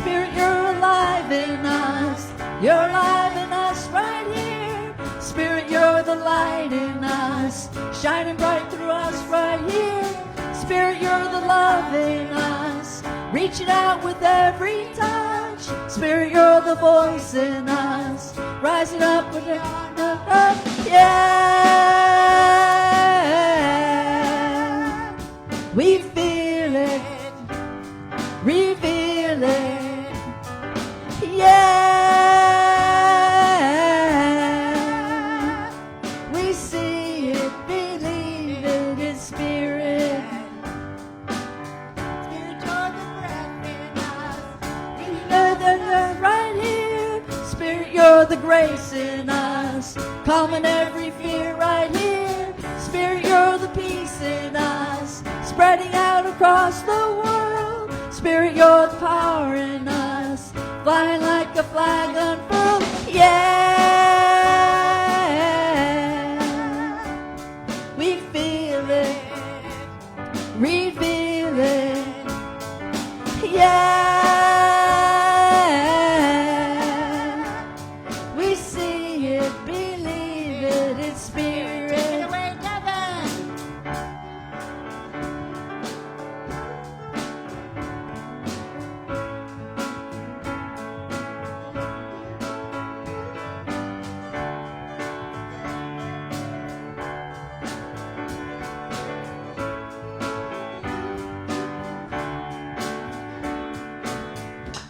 Spirit, you're alive in us. You're alive in us right here. Spirit, you're the light in us, shining bright through us right here. Spirit, you're the love in us, reaching out with every touch. Spirit, you're the voice in us, rising up with yeah. We feel it, reveal it, yeah. We see it, believe it, it's Spirit. Spirit, you're the breath in us. You're the right here. Spirit, you're the grace in us, calming every fear right here. Spirit, you're the peace in us, spreading out across the world. Spirit, you're the power in us, flying like a flag unfurled. Yeah, we feel it, reveal it. Yeah, we see it, believe it, it's Spirit. Take it away, Devin.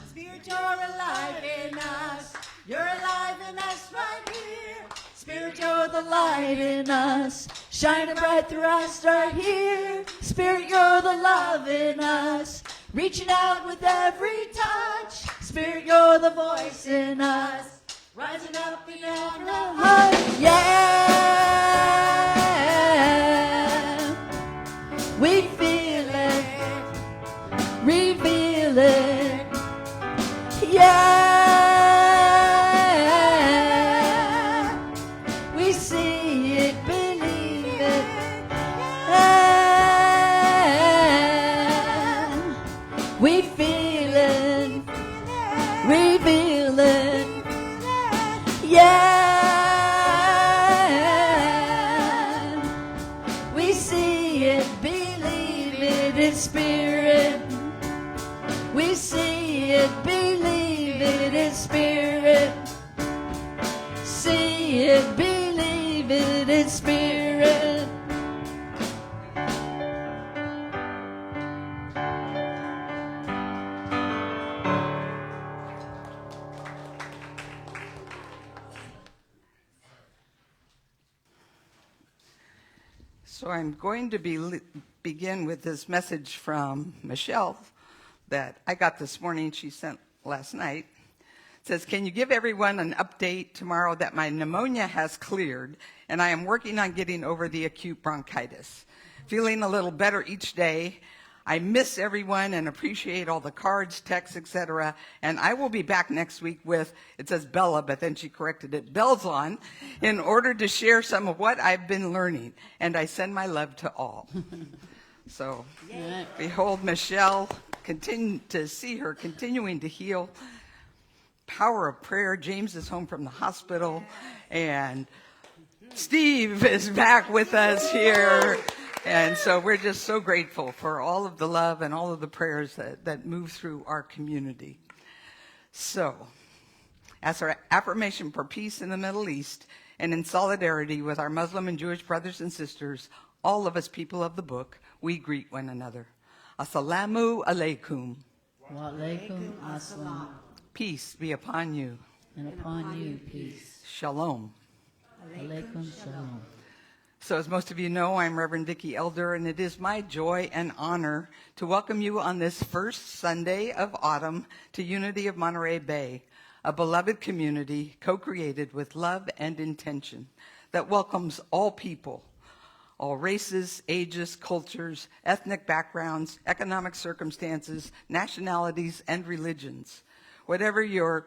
Spirit, you're alive in us. You're alive in us right here. Spirit, you're the light in us, shining bright through us right here. Spirit, you're the love in us, reaching out with every touch. Spirit, you're the voice in us, rising up in every heart. Yeah, we feel it, reveal it. Yeah, we see it, believe it. Yeah, we feel it, reveal it. Yeah, we see it, believe it, it's Spirit. We see it, believe it, it's Spirit. See it, believe it, it's Spirit. So I'm going to begin with this message from Michelle that I got this morning. She sent last night. It says, can you give everyone an update tomorrow that my pneumonia has cleared and I am working on getting over the acute bronchitis. Feeling a little better each day. I miss everyone and appreciate all the cards, texts, etc. And I will be back next week with, it says Bella, but then she corrected it, bells on, in order to share some of what I've been learning. And I send my love to all. So, behold Michelle, continue to see her continuing to heal. Power of prayer. James is home from the hospital. And Steve is back with us here. And so we're just so grateful for all of the love and all of the prayers that move through our community. So, as our affirmation for peace in the Middle East and in solidarity with our Muslim and Jewish brothers and sisters, all of us people of the book, we greet one another. Assalamu alaikum. Wa alaikum assalam. Peace be upon you. And upon you, peace. Shalom. Alaikum shalom. So as most of you know, I'm Rev Vicky Elder, and it is my joy and honor to welcome you on this first Sunday of autumn to Unity of Monterey Bay, a beloved community co-created with love and intention that welcomes all people, all races, ages, cultures, ethnic backgrounds, economic circumstances, nationalities, and religions. Whatever your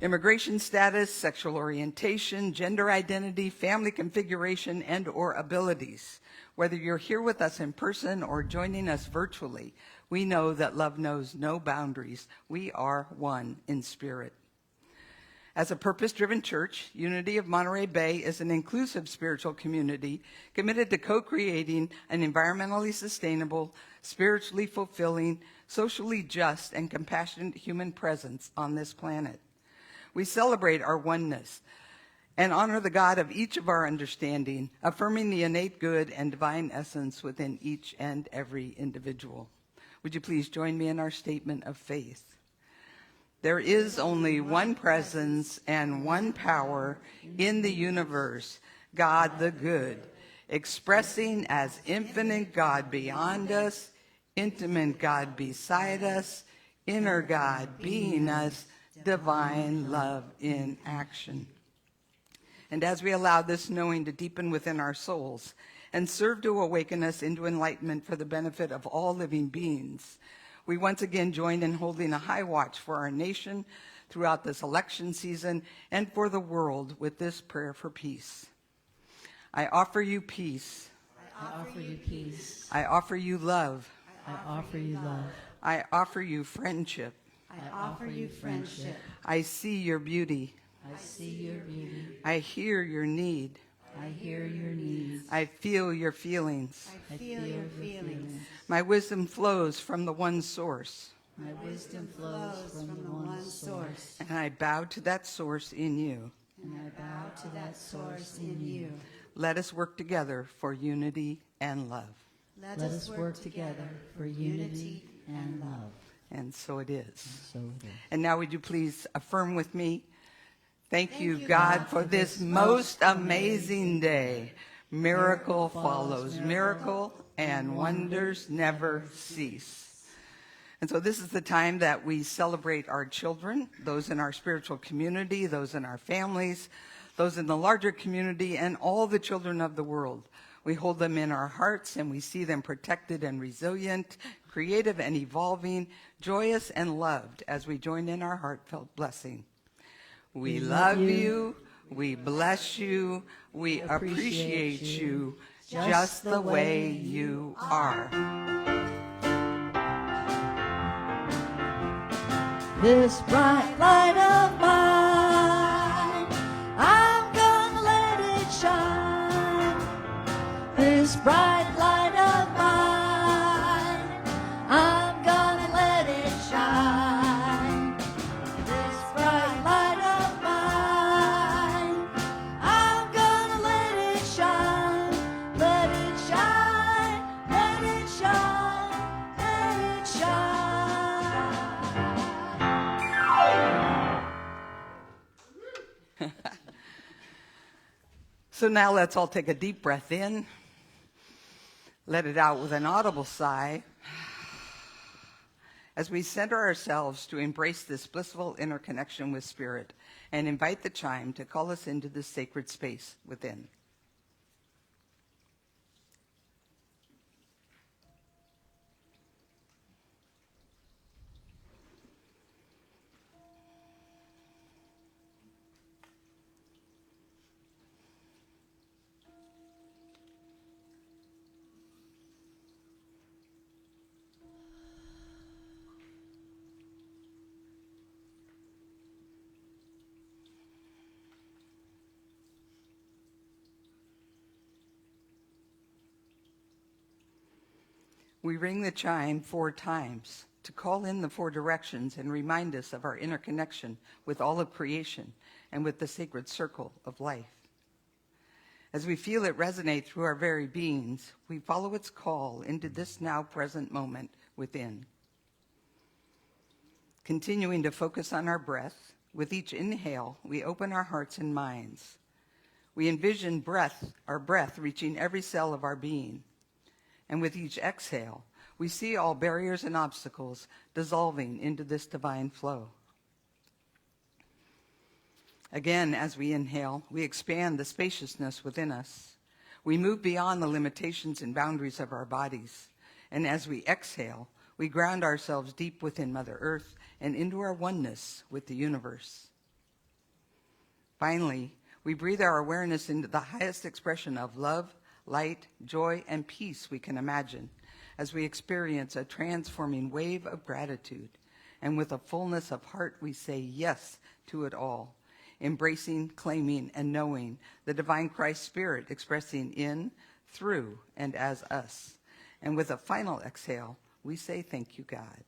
immigration status, sexual orientation, gender identity, family configuration, and or abilities. Whether you're here with us in person or joining us virtually, We know that love knows no boundaries. We are one in spirit. As a purpose-driven church, Unity of Monterey Bay is an inclusive spiritual community committed to co-creating an environmentally sustainable, spiritually fulfilling, socially just, and compassionate human presence on this planet. We celebrate our oneness and honor the God of each of our understanding, affirming the innate good and divine essence within each and every individual. Would you please join me in our statement of faith? There is only one presence and one power in the universe, God the good, expressing as infinite God beyond us, intimate God beside us, inner God being us, divine love in action. And as we allow this knowing to deepen within our souls and serve to awaken us into enlightenment for the benefit of all living beings, we once again join in holding a high watch for our nation throughout this election season and for the world with this prayer for peace. I offer you peace. I offer you peace. I offer you love. I offer you love. I offer you friendship. I offer you friendship. I see your beauty. I see your beauty. I hear your need. I hear your needs. I feel your feelings. I feel your feelings. My wisdom flows from the one source. My wisdom flows from the one source. And I bow to that source in you. And I bow to that source in you. Let us work together for unity and love. Let us work together for unity and love. And so it is. So it is. And now would you please affirm with me? Thank you, God, for this most amazing day. Miracle follows miracle, and wonders never cease. And so this is the time that we celebrate our children, those in our spiritual community, those in our families, those in the larger community, and all the children of the world. We hold them in our hearts, and we see them protected and resilient, creative and evolving, joyous and loved as we join in our heartfelt blessing. We love you, we bless you, we appreciate you just the way you are. This bright light of mine, I'm gonna let it shine. This bright light of mine, I'm gonna let it shine. This bright light of mine, I'm gonna let it shine. Let it shine, let it shine, let it shine. So now let's all take a deep breath in. Let it out with an audible sigh as we center ourselves to embrace this blissful interconnection with Spirit and invite the chime to call us into this sacred space within. We ring the chime 4 times to call in the 4 directions and remind us of our interconnection with all of creation and with the sacred circle of life. As we feel it resonate through our very beings, we follow its call into this now present moment within. Continuing to focus on our breath, with each inhale, we open our hearts and minds. We envision our breath reaching every cell of our being. And with each exhale, we see all barriers and obstacles dissolving into this divine flow. Again, as we inhale, we expand the spaciousness within us. We move beyond the limitations and boundaries of our bodies. And as we exhale, we ground ourselves deep within Mother Earth and into our oneness with the universe. Finally, we breathe our awareness into the highest expression of love, light, joy, and peace we can imagine, as we experience a transforming wave of gratitude. And with a fullness of heart, we say yes to it all, embracing, claiming, and knowing the divine Christ Spirit expressing in, through, and as us. And with a final exhale, we say thank you, God.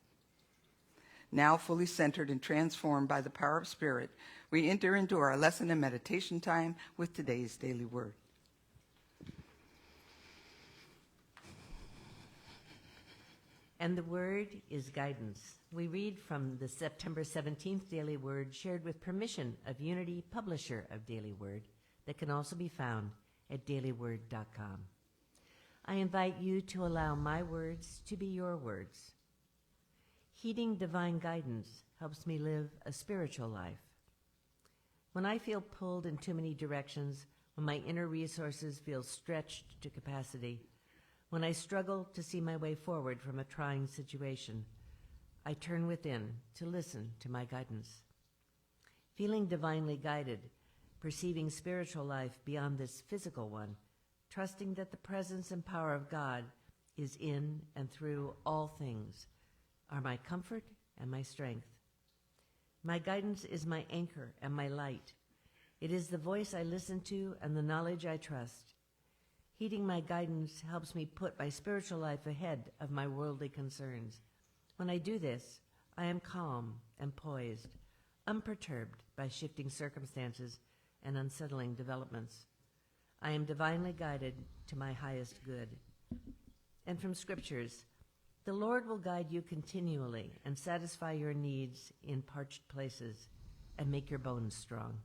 Now fully centered and transformed by the power of Spirit, we enter into our lesson and meditation time with today's daily word. And the word is guidance. We read from the September 17th Daily Word, shared with permission of Unity, publisher of Daily Word, that can also be found at dailyword.com. I invite you to allow my words to be your words. Heeding divine guidance helps me live a spiritual life. When I feel pulled in too many directions, when my inner resources feel stretched to capacity, when I struggle to see my way forward from a trying situation, I turn within to listen to my guidance. Feeling divinely guided, perceiving spiritual life beyond this physical one, trusting that the presence and power of God is in and through all things, are my comfort and my strength. My guidance is my anchor and my light. It is the voice I listen to and the knowledge I trust. Heeding my guidance helps me put my spiritual life ahead of my worldly concerns. When I do this, I am calm and poised, unperturbed by shifting circumstances and unsettling developments. I am divinely guided to my highest good. And from scriptures, the Lord will guide you continually and satisfy your needs in parched places and make your bones strong.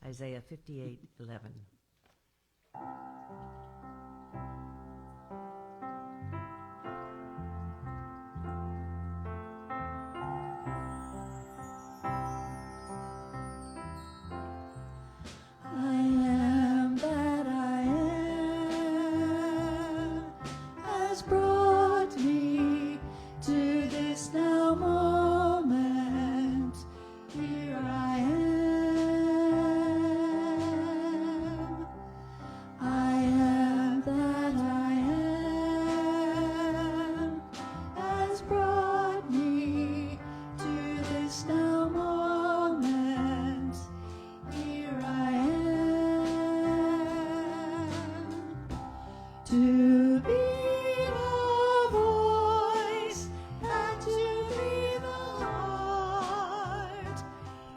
Isaiah 58:11.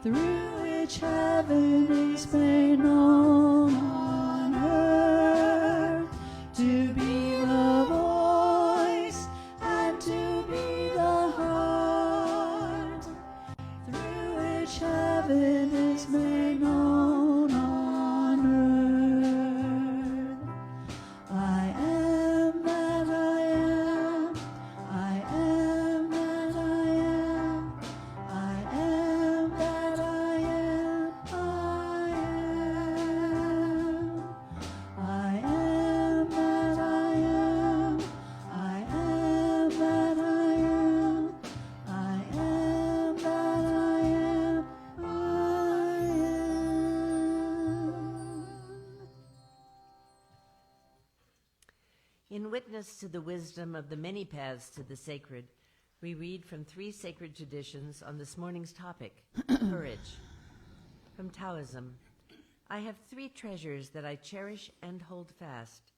Through which heaven is made known on earth, to be the voice and to be the heart, through which heaven is made known on earth. I am that I am, I am that I am, I am that I am, I am. I am that I am, I am that I am, I am that I am, I am. In witness to the wisdom of the many paths to the sacred, we read from 3 sacred traditions on this morning's topic, courage. From Taoism, I have 3 treasures that I cherish and hold fast.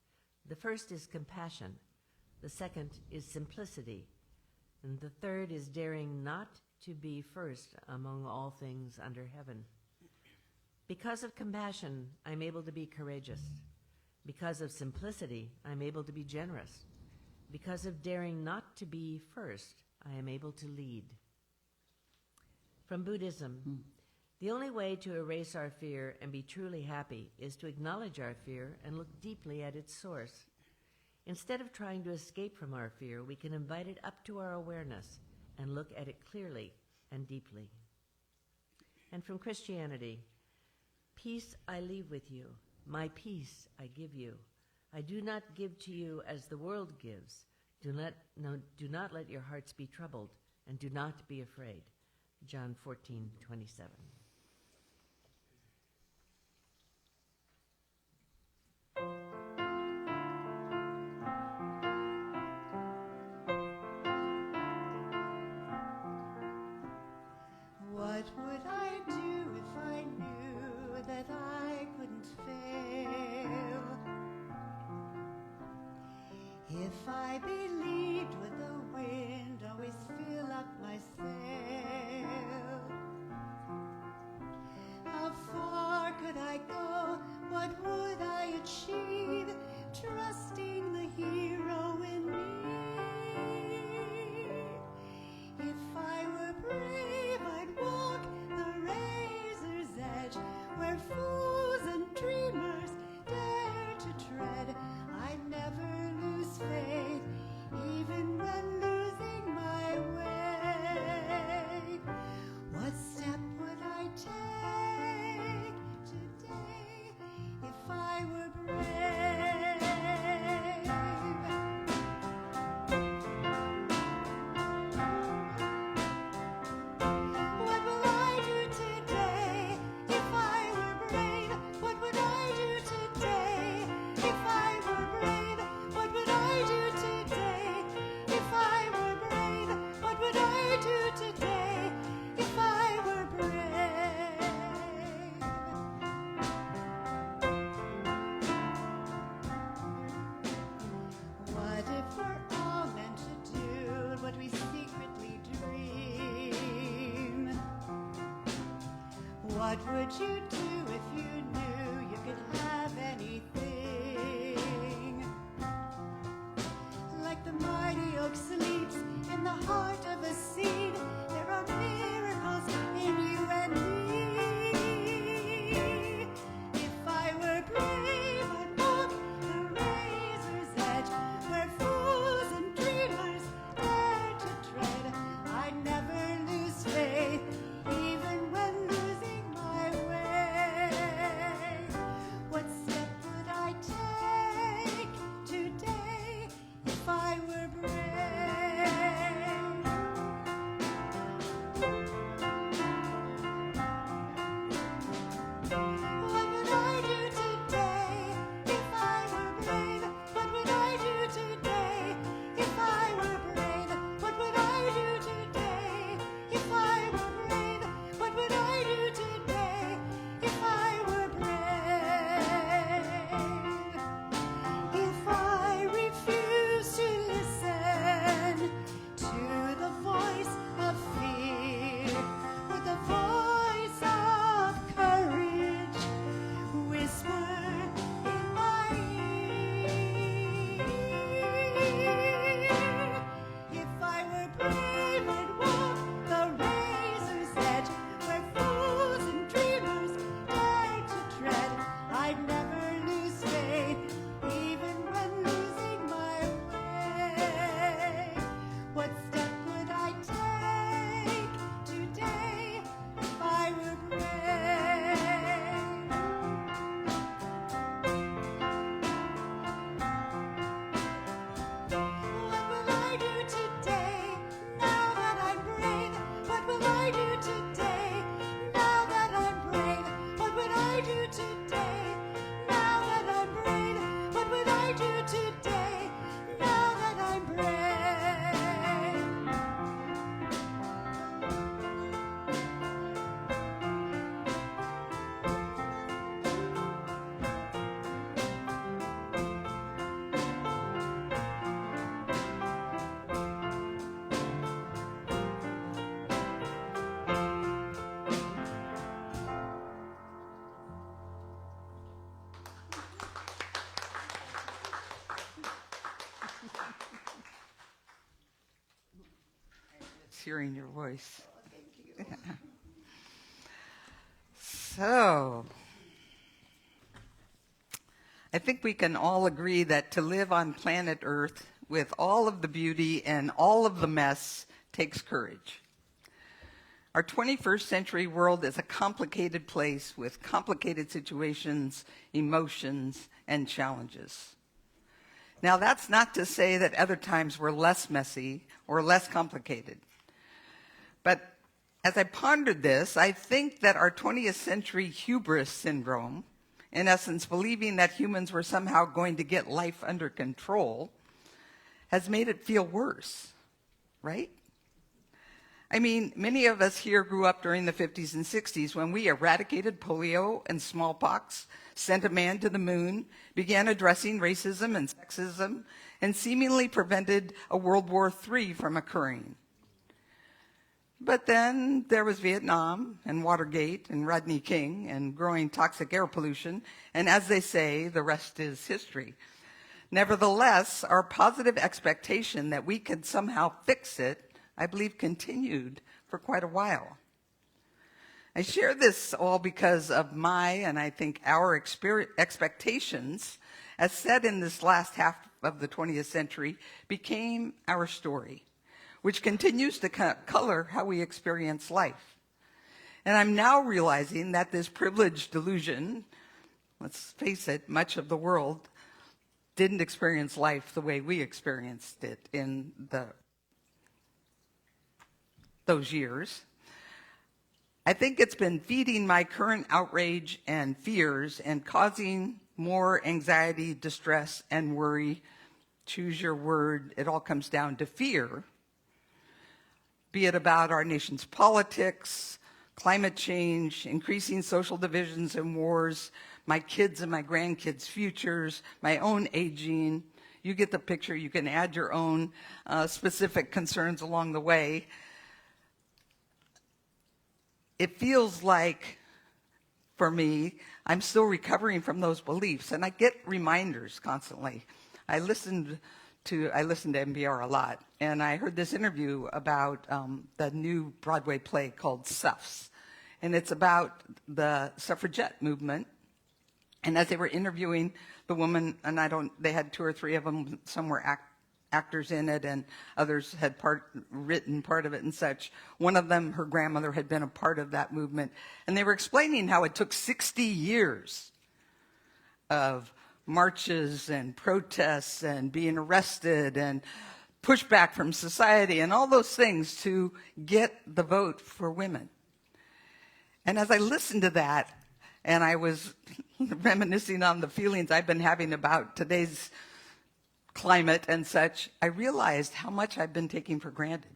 The first is compassion, the second is simplicity, and the third is daring not to be first among all things under heaven. Because of compassion, I'm able to be courageous. Because of simplicity, I'm able to be generous. Because of daring not to be first, I am able to lead. From Buddhism, the only way to erase our fear and be truly happy is to acknowledge our fear and look deeply at its source. Instead of trying to escape from our fear, we can invite it up to our awareness and look at it clearly and deeply. And from Christianity, peace I leave with you, my peace I give you. I do not give to you as the world gives. Do not let your hearts be troubled, and do not be afraid. John 14:27. where fools and dreamers dare to tread. I never lose faith, even when losing my way. What step would I take today if I were brave? What will I do today if I were brave? What would I do today if I were brave? What would I do today if I were brave? What would I do today if I were brave? What if we're all meant to do what we secretly dream? What would you do if you knew you could have anything? Like the mighty oak sleeps in the heart of a seed, there are miracles in you and me. If I were brave, I'd walk the razor's edge, where fools and dreamers dare to tread. I'd never lose faith, even when losing my way. What step would I take today if I were brave? What would I do today if I were brave? What would I do today if I were brave? What would I do today if I were brave? What would I do today if I were brave? If I refuse to listen to the voice of fear, would the voice of courage whisper in my ear? If I were brave, I'd walk the razor's edge, where fools and dreamers dare to tread. I'd never lose faith, even when losing my way. What step would I take today if I were brave? What will I do today now that I'm brave? What will I do today now that I'm brave? What would I do today now that I'm brave? What would I do today now that I'm brave? It's hearing your voice. So, I think we can all agree that to live on planet Earth with all of the beauty and all of the mess takes courage. Our 21st century world is a complicated place with complicated situations, emotions, and challenges. Now, that's not to say that other times were less messy or less complicated. But as I pondered this, I think that our 20th century hubris syndrome, in essence believing that humans were somehow going to get life under control, has made it feel worse, right? I mean, many of us here grew up during the 50s and 60s when we eradicated polio and smallpox, sent a man to the moon, began addressing racism and sexism, and seemingly prevented a World War III from occurring. But then there was Vietnam and Watergate and Rodney King and growing toxic air pollution, and as they say, the rest is history. Nevertheless, our positive expectation that we could somehow fix it, I believe, continued for quite a while. I share this all because of my, and I think our expectations, as said in this last half of the 20th century, became our story, which continues to color how we experience life. And I'm now realizing that this privilege delusion, let's face it, much of the world didn't experience life the way we experienced it in those years. I think it's been feeding my current outrage and fears and causing more anxiety, distress, and worry. Choose your word. It all comes down to fear, be it about our nation's politics, climate change, increasing social divisions and wars, my kids' and my grandkids' futures, my own aging. You get the picture. You can add your own specific concerns along the way. It feels like, for me, I'm still recovering from those beliefs, and I get reminders constantly. I listen to NPR a lot, and I heard this interview about the new Broadway play called Suffs, and it's about the suffragette movement. And as they were interviewing the woman, and they had 2 or 3 of them, some were actors in it, and others had written part of it and such. One of them, her grandmother, had been a part of that movement, and they were explaining how it took 60 years of marches and protests and being arrested and pushback from society and all those things to get the vote for women. And as I listened to that, and I was reminiscing on the feelings I've been having about today's climate and such, I realized how much I've been taking for granted,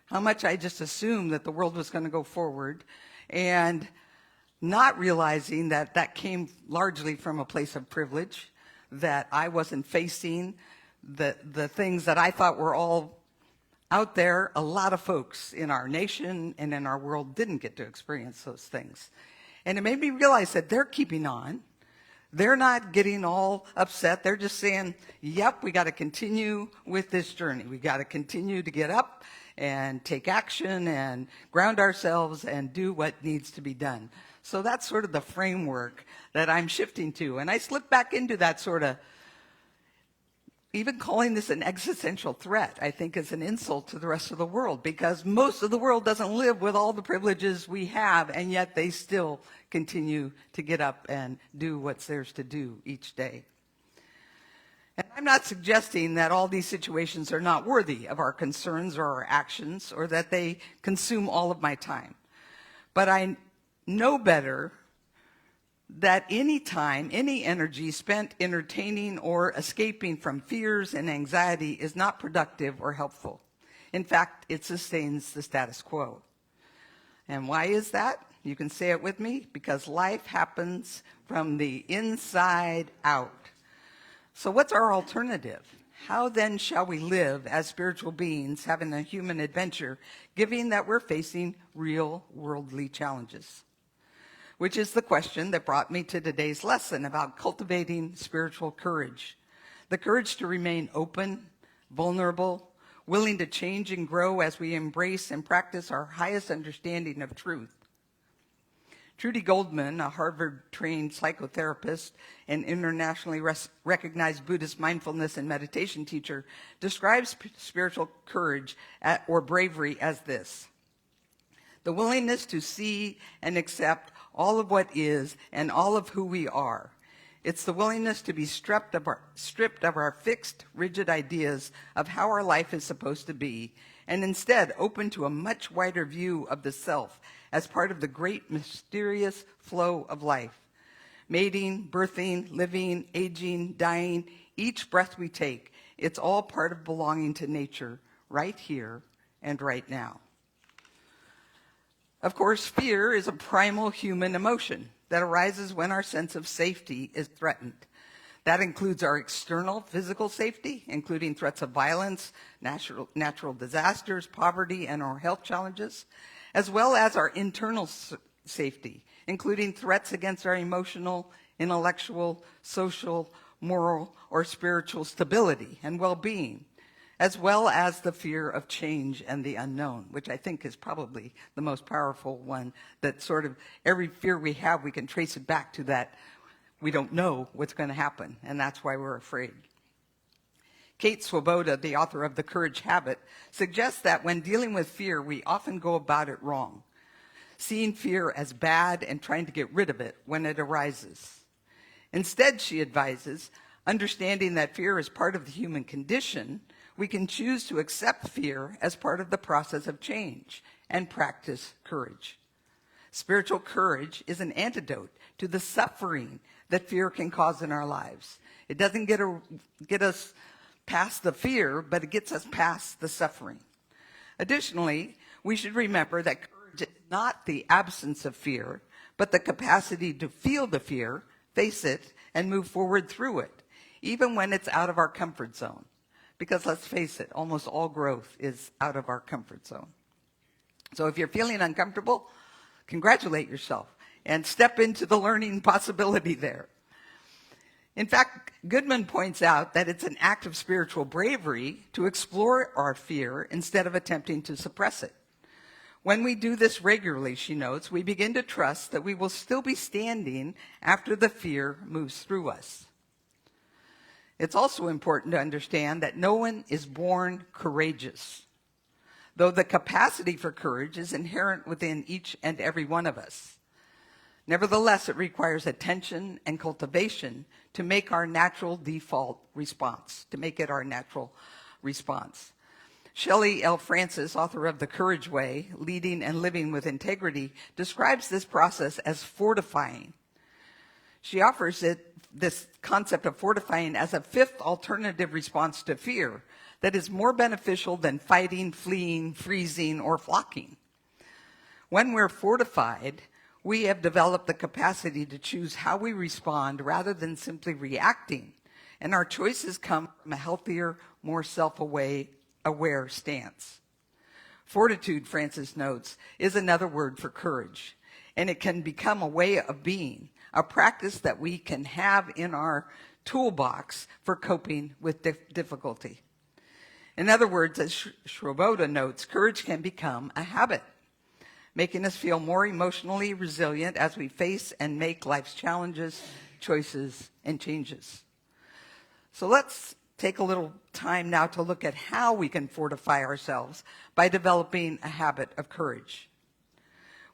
how much I just assumed that the world was going to go forward, and not realizing that that came largely from a place of privilege, that I wasn't facing the things that I thought were all out there. A lot of folks in our nation and in our world didn't get to experience those things. And it made me realize that they're keeping on. They're not getting all upset. They're just saying, yep, we got to continue with this journey. We got to continue to get up and take action and ground ourselves and do what needs to be done. So that's sort of the framework that I'm shifting to. And I slipped back into that sort of, even calling this an existential threat, I think is an insult to the rest of the world, because most of the world doesn't live with all the privileges we have, and yet they still continue to get up and do what's theirs to do each day. And I'm not suggesting that all these situations are not worthy of our concerns or our actions, or that they consume all of my time. But I know better that any time, any energy spent entertaining or escaping from fears and anxiety is not productive or helpful. In fact, it sustains the status quo. And why is that? You can say it with me: because life happens from the inside out. So what's our alternative? How then shall we live as spiritual beings, having a human adventure, given that we're facing real worldly challenges? Which is the question that brought me to today's lesson about cultivating spiritual courage. The courage to remain open, vulnerable, willing to change and grow as we embrace and practice our highest understanding of truth. Trudy Goldman, a Harvard-trained psychotherapist and internationally recognized Buddhist mindfulness and meditation teacher, describes spiritual courage or bravery as this: the willingness to see and accept all of what is and all of who we are. It's the willingness to be stripped of our fixed, rigid ideas of how our life is supposed to be, and instead open to a much wider view of the self as part of the great mysterious flow of life. Mating, birthing, living, aging, dying, each breath we take, it's all part of belonging to nature, right here and right now. Of course, fear is a primal human emotion that arises when our sense of safety is threatened. That includes our external physical safety, including threats of violence, natural disasters, poverty, and our health challenges, as well as our internal safety, including threats against our emotional, intellectual, social, moral, or spiritual stability and well-being, as well as the fear of change and the unknown, which I think is probably the most powerful one, that sort of every fear we have, we can trace it back to that we don't know what's going to happen, and that's why we're afraid. Kate Swoboda, the author of The Courage Habit, suggests that when dealing with fear, we often go about it wrong, seeing fear as bad and trying to get rid of it when it arises. Instead, she advises, understanding that fear is part of the human condition, we can choose to accept fear as part of the process of change and practice courage. Spiritual courage is an antidote to the suffering that fear can cause in our lives. It doesn't get us past the fear, but it gets us past the suffering. Additionally, we should remember that courage is not the absence of fear, but the capacity to feel the fear, face it, and move forward through it, even when it's out of our comfort zone. Because let's face it, almost all growth is out of our comfort zone. So if you're feeling uncomfortable, congratulate yourself and step into the learning possibility there. In fact, Goodman points out that it's an act of spiritual bravery to explore our fear instead of attempting to suppress it. When we do this regularly, she notes, we begin to trust that we will still be standing after the fear moves through us. It's also important to understand that no one is born courageous, though the capacity for courage is inherent within each and every one of us. Nevertheless, it requires attention and cultivation to make our natural default response, to make it our natural response. Shelley L. Francis, author of The Courage Way, Leading and Living with Integrity, describes this process as fortifying. She offers this concept of fortifying as a fifth alternative response to fear that is more beneficial than fighting, fleeing, freezing, or flocking. When we're fortified, we have developed the capacity to choose how we respond rather than simply reacting, and our choices come from a healthier, more self-aware stance. Fortitude, Francis notes, is another word for courage, and it can become a way of being, a practice that we can have in our toolbox for coping with difficulty. In other words, as Swoboda notes, courage can become a habit, making us feel more emotionally resilient as we face and make life's challenges, choices, and changes. So let's take a little time now to look at how we can fortify ourselves by developing a habit of courage.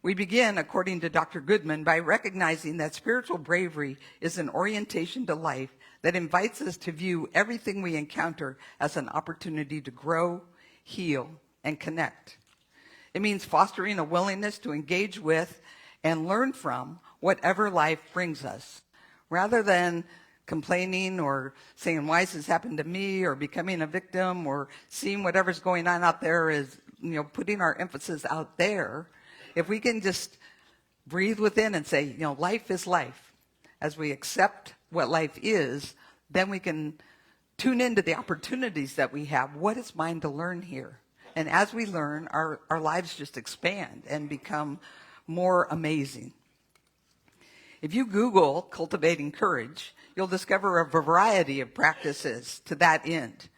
We begin, according to Dr. Goodman, by recognizing that spiritual bravery is an orientation to life that invites us to view everything we encounter as an opportunity to grow, heal, and connect. It means fostering a willingness to engage with and learn from whatever life brings us, rather than complaining or saying, why has this happened to me, or becoming a victim, or seeing whatever's going on out there as, putting our emphasis out there. If we can just breathe within and say, life is life. As we accept what life is, then we can tune into the opportunities that we have. What is mine to learn here? And as we learn, our lives just expand and become more amazing. If you Google cultivating courage, you'll discover a variety of practices to that end.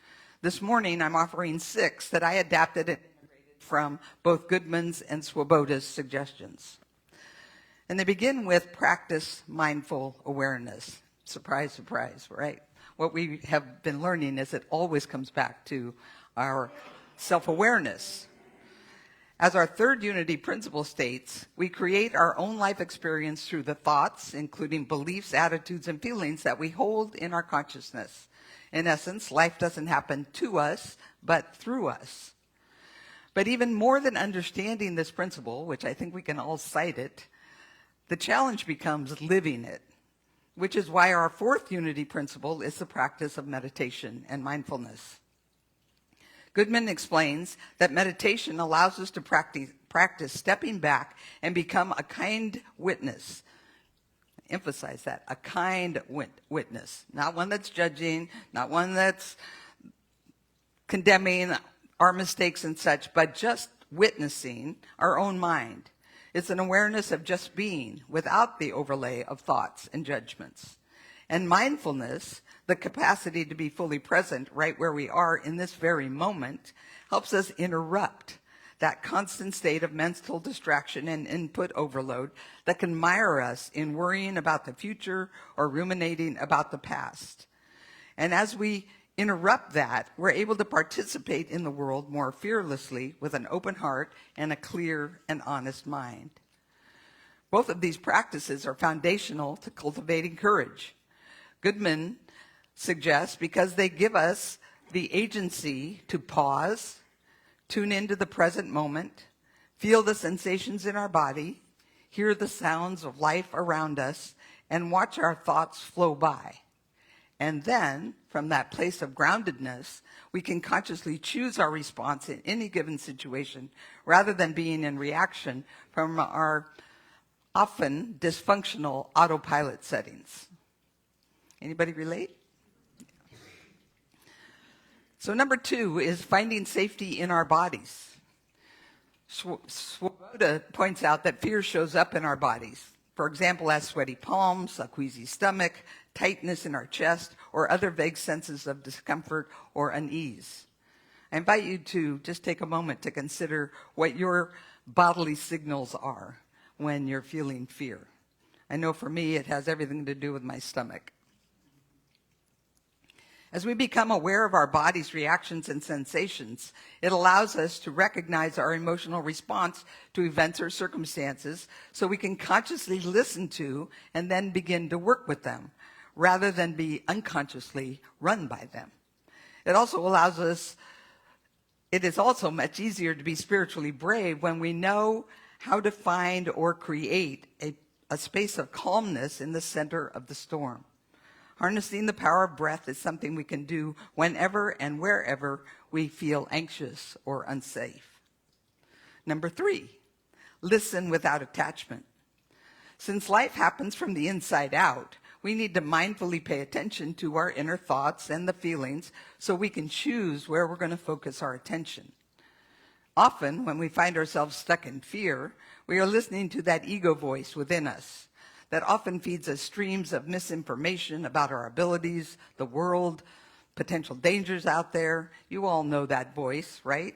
This morning, I'm offering 6 that I adapted and integrated from both Goodman's and Swoboda's suggestions. And they begin with practice mindful awareness. Surprise, surprise, right? What we have been learning is it always comes back to our self-awareness. As our third unity principle states, we create our own life experience through the thoughts, including beliefs, attitudes, and feelings that we hold in our consciousness. In essence, life doesn't happen to us, but through us. But even more than understanding this principle, which I think we can all cite it, the challenge becomes living it, which is why our fourth unity principle is the practice of meditation and mindfulness. Goodman explains that meditation allows us to practice stepping back and become a kind witness. Emphasize that, a kind witness. Not one that's judging, not one that's condemning our mistakes and such, but just witnessing our own mind. It's an awareness of just being without the overlay of thoughts and judgments. And mindfulness, the capacity to be fully present right where we are in this very moment, helps us interrupt that constant state of mental distraction and input overload that can mire us in worrying about the future or ruminating about the past. And as we interrupt that, we're able to participate in the world more fearlessly with an open heart and a clear and honest mind. Both of these practices are foundational to cultivating courage. Goodman suggests because they give us the agency to pause, tune into the present moment, feel the sensations in our body, hear the sounds of life around us, and watch our thoughts flow by. And then, from that place of groundedness, we can consciously choose our response in any given situation rather than being in reaction from our often dysfunctional autopilot settings. Anybody relate? So number 2 is finding safety in our bodies. Swoboda points out that fear shows up in our bodies. For example, as sweaty palms, a queasy stomach, tightness in our chest, or other vague senses of discomfort or unease. I invite you to just take a moment to consider what your bodily signals are when you're feeling fear. I know for me it has everything to do with my stomach. As we become aware of our body's reactions and sensations, it allows us to recognize our emotional response to events or circumstances so we can consciously listen to and then begin to work with them, rather than be unconsciously run by them. It is also much easier to be spiritually brave when we know how to find or create a space of calmness in the center of the storm. Harnessing the power of breath is something we can do whenever and wherever we feel anxious or unsafe. Number 3, listen without attachment. Since life happens from the inside out, we need to mindfully pay attention to our inner thoughts and the feelings so we can choose where we're going to focus our attention. Often, when we find ourselves stuck in fear, we are listening to that ego voice within us that often feeds us streams of misinformation about our abilities, the world, potential dangers out there. You all know that voice, right?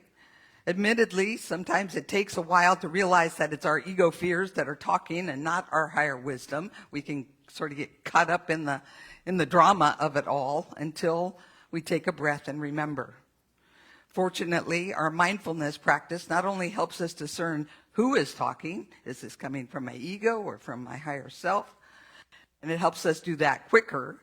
Admittedly, sometimes it takes a while to realize that it's our ego fears that are talking and not our higher wisdom. We can sort of get caught up in the drama of it all until we take a breath and remember. Fortunately, our mindfulness practice not only helps us discern who is talking, is this coming from my ego or from my higher self, and it helps us do that quicker,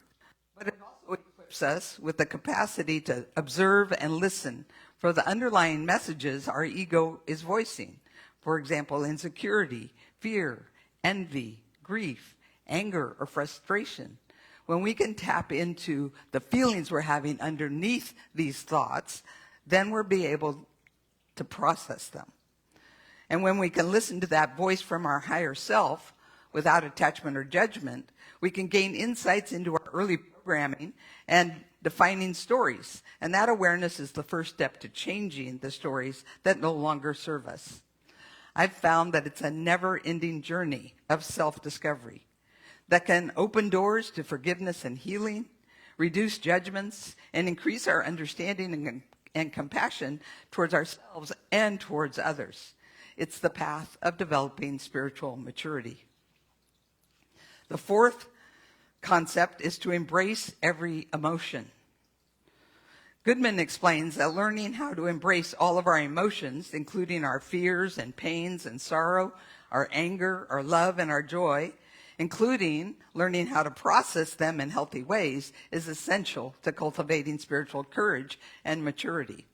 but it also equips us with the capacity to observe and listen for the underlying messages our ego is voicing. For example, insecurity, fear, envy, grief, anger, or frustration. When we can tap into the feelings we're having underneath these thoughts, then we'll be able to process them. And when we can listen to that voice from our higher self without attachment or judgment, we can gain insights into our early programming and defining stories. And that awareness is the first step to changing the stories that no longer serve us. I've found that it's a never-ending journey of self-discovery that can open doors to forgiveness and healing, reduce judgments, and increase our understanding and compassion towards ourselves and towards others. It's the path of developing spiritual maturity. The 4th concept is to embrace every emotion. Goodman explains that learning how to embrace all of our emotions, including our fears and pains and sorrow, our anger, our love, and our joy, including learning how to process them in healthy ways, is essential to cultivating spiritual courage and maturity.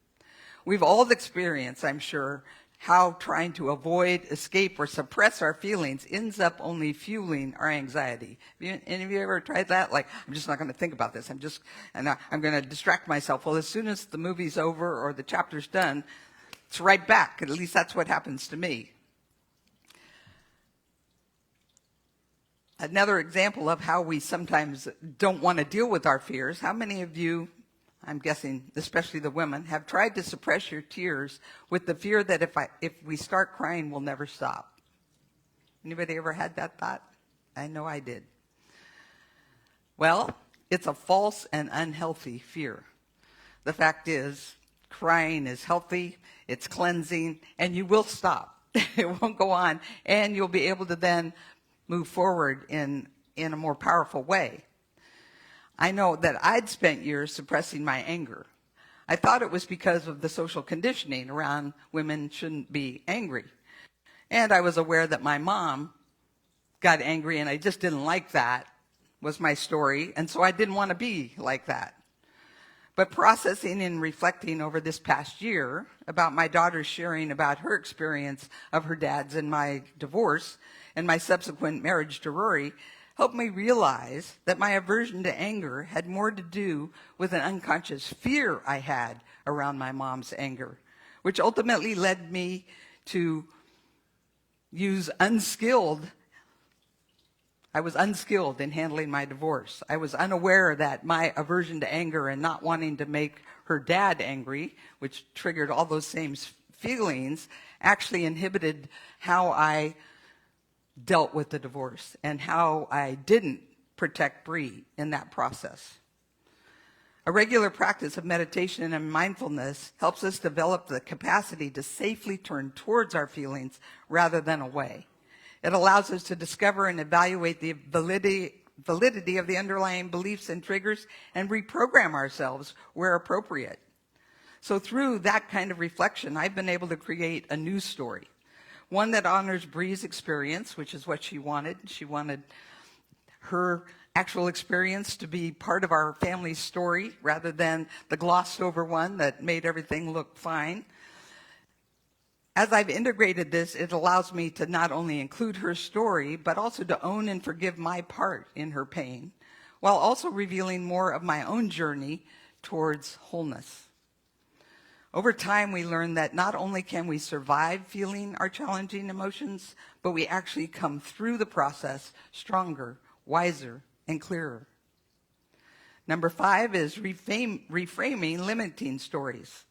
We've all experienced, I'm sure, how trying to avoid, escape, or suppress our feelings ends up only fueling our anxiety. Any of you ever tried that? Like, I'm just not going to think about this. I'm going to distract myself. Well, as soon as the movie's over or the chapter's done, it's right back. At least that's what happens to me. Another example of how we sometimes don't want to deal with our fears. How many of you, I'm guessing especially the women, have tried to suppress your tears with the fear that if we start crying, we'll never stop? Anybody ever had that thought? I know I did. Well, it's a false and unhealthy fear. The fact is, crying is healthy, it's cleansing, and you will stop. It won't go on, and you'll be able to then move forward in a more powerful way. I know that I'd spent years suppressing my anger. I thought it was because of the social conditioning around women shouldn't be angry. And I was aware that my mom got angry, and I just didn't like that, was my story, and so I didn't want to be like that. But processing and reflecting over this past year about my daughter sharing about her experience of her dad's and my divorce and my subsequent marriage to Rory helped me realize that my aversion to anger had more to do with an unconscious fear I had around my mom's anger, which ultimately led me to I was unskilled in handling my divorce. I was unaware that my aversion to anger and not wanting to make her dad angry, which triggered all those same feelings, actually inhibited how I dealt with the divorce and how I didn't protect Bree in that process. A regular practice of meditation and mindfulness helps us develop the capacity to safely turn towards our feelings rather than away. It allows us to discover and evaluate the validity of the underlying beliefs and triggers and reprogram ourselves where appropriate. So through that kind of reflection, I've been able to create a new story, one that honors Bree's experience, which is what she wanted. She wanted her actual experience to be part of our family's story rather than the glossed over one that made everything look fine. As I've integrated this, it allows me to not only include her story, but also to own and forgive my part in her pain, while also revealing more of my own journey towards wholeness. Over time, we learn that not only can we survive feeling our challenging emotions, but we actually come through the process stronger, wiser, and clearer. Number 5 is reframing limiting stories.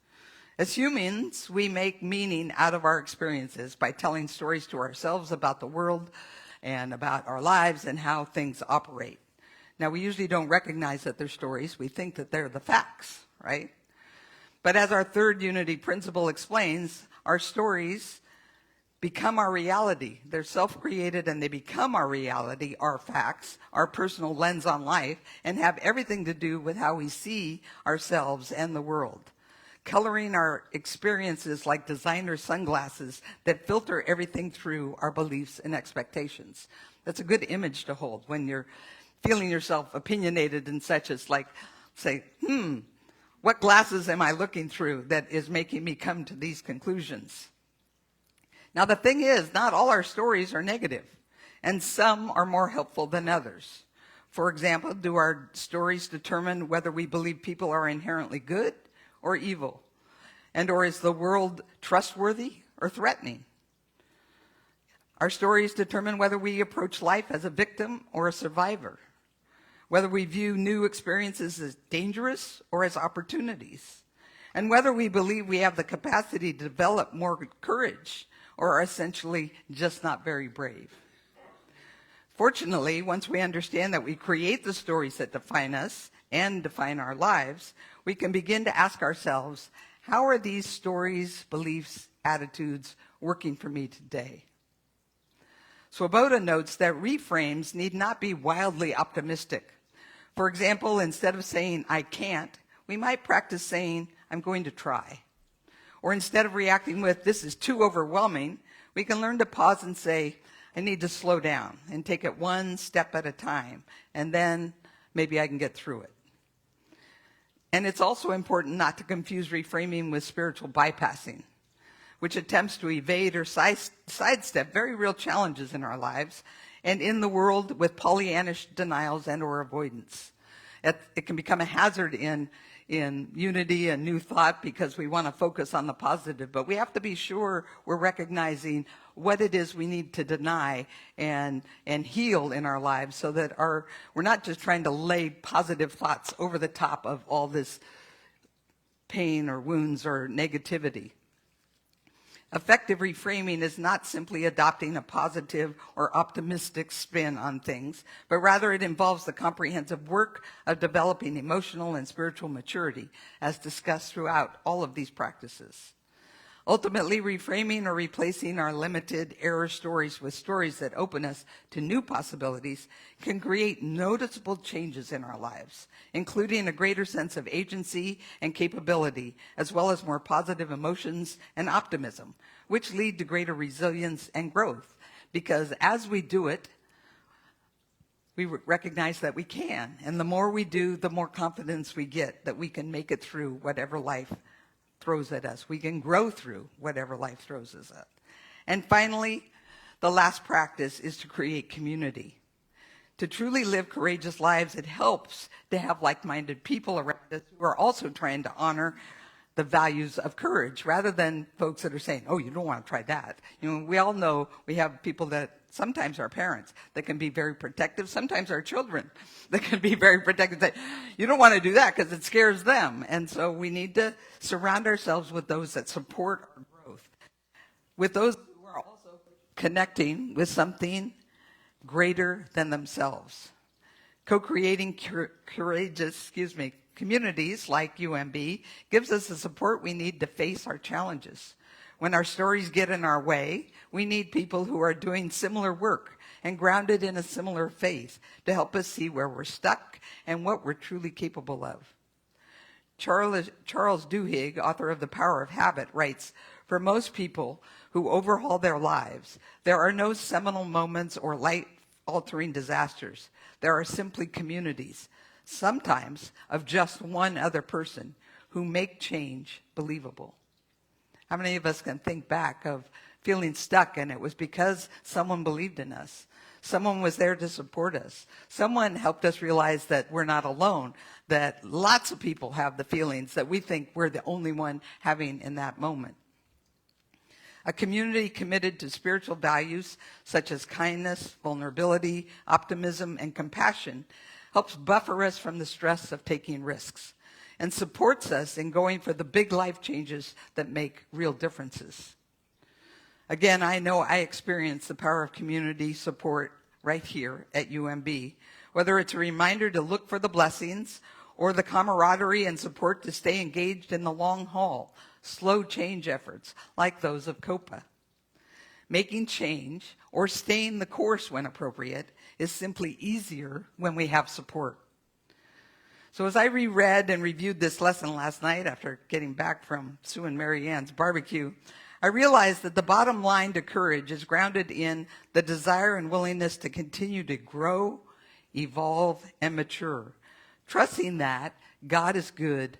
As humans, we make meaning out of our experiences by telling stories to ourselves about the world and about our lives and how things operate. Now, we usually don't recognize that they're stories. We think that they're the facts, right? But as our third unity principle explains, our stories become our reality. They're self-created and they become our reality, our facts, our personal lens on life, and have everything to do with how we see ourselves and the world. Coloring our experiences like designer sunglasses that filter everything through our beliefs and expectations. That's a good image to hold when you're feeling yourself opinionated and such as like, say, what glasses am I looking through that is making me come to these conclusions? Now, the thing is, not all our stories are negative, and some are more helpful than others. For example, do our stories determine whether we believe people are inherently good or evil? And or is the world trustworthy or threatening? Our stories determine whether we approach life as a victim or a survivor, whether we view new experiences as dangerous or as opportunities, and whether we believe we have the capacity to develop more courage or are essentially just not very brave. Fortunately, once we understand that we create the stories that define us and define our lives, we can begin to ask ourselves, how are these stories, beliefs, attitudes working for me today? Swoboda notes that reframes need not be wildly optimistic. For example, instead of saying, I can't, we might practice saying, I'm going to try. Or instead of reacting with, this is too overwhelming, we can learn to pause and say, I need to slow down and take it one step at a time, and then maybe I can get through it. And it's also important not to confuse reframing with spiritual bypassing, which attempts to evade or sidestep very real challenges in our lives and in the world with Pollyannish denials and or avoidance. It can become a hazard in unity and new thought because we want to focus on the positive, but we have to be sure we're recognizing what it is we need to deny and heal in our lives so that we're not just trying to lay positive thoughts over the top of all this pain or wounds or negativity. Effective reframing is not simply adopting a positive or optimistic spin on things, but rather it involves the comprehensive work of developing emotional and spiritual maturity, as discussed throughout all of these practices. Ultimately, reframing or replacing our limited error stories with stories that open us to new possibilities can create noticeable changes in our lives, including a greater sense of agency and capability, as well as more positive emotions and optimism, which lead to greater resilience and growth. Because as we do it, we recognize that we can. And the more we do, the more confidence we get that we can make it through whatever life throws at us. We can grow through whatever life throws us at. And finally, the last practice is to create community. To truly live courageous lives, it helps to have like-minded people around us who are also trying to honor the values of courage, rather than folks that are saying, oh, you don't want to try that. You know, we all know we have people that sometimes our parents that can be very protective, sometimes our children that can be very protective. Say, you don't want to do that because it scares them. And so we need to surround ourselves with those that support our growth, with those who are also connecting with something greater than themselves. Co-creating courageous, communities like UMB gives us the support we need to face our challenges. When our stories get in our way, we need people who are doing similar work and grounded in a similar faith to help us see where we're stuck and what we're truly capable of. Charles Duhigg, author of The Power of Habit, writes, for most people who overhaul their lives, there are no seminal moments or life-altering disasters. There are simply communities, sometimes of just one other person, who make change believable. How many of us can think back of feeling stuck and it was because someone believed in us? Someone was there to support us. Someone helped us realize that we're not alone, that lots of people have the feelings that we think we're the only one having in that moment. A community committed to spiritual values such as kindness, vulnerability, optimism, and compassion helps buffer us from the stress of taking risks and supports us in going for the big life changes that make real differences. Again, I know I experience the power of community support right here at UMB, whether it's a reminder to look for the blessings or the camaraderie and support to stay engaged in the long haul, slow change efforts like those of COPA. Making change or staying the course when appropriate is simply easier when we have support. So as I reread and reviewed this lesson last night after getting back from Sue and Mary Ann's barbecue, I realized that the bottom line to courage is grounded in the desire and willingness to continue to grow, evolve, and mature, trusting that God is good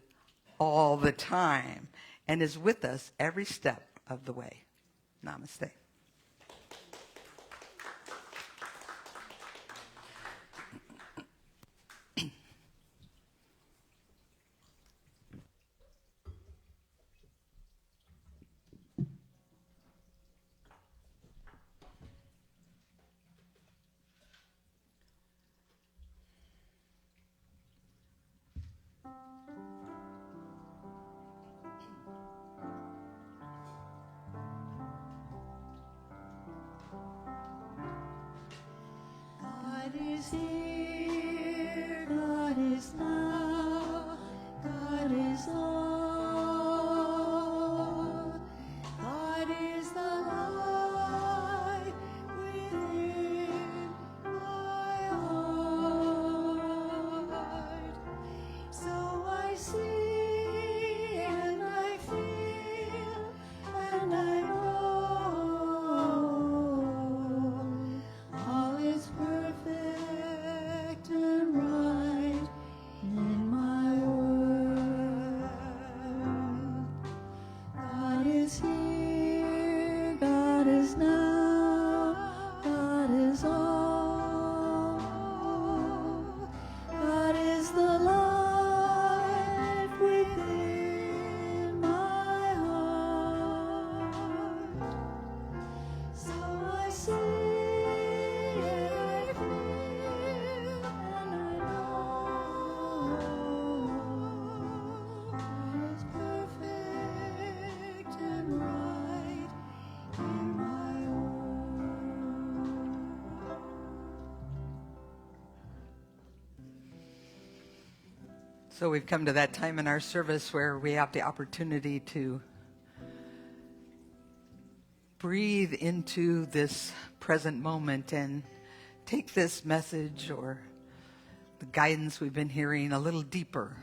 all the time and is with us every step of the way. Namaste. God is here, God is now, God is all. God is the light within my heart. So I see and I feel and I know all is perfect So we've come to that time in our service where we have the opportunity to breathe into this present moment and take this message or the guidance we've been hearing a little deeper.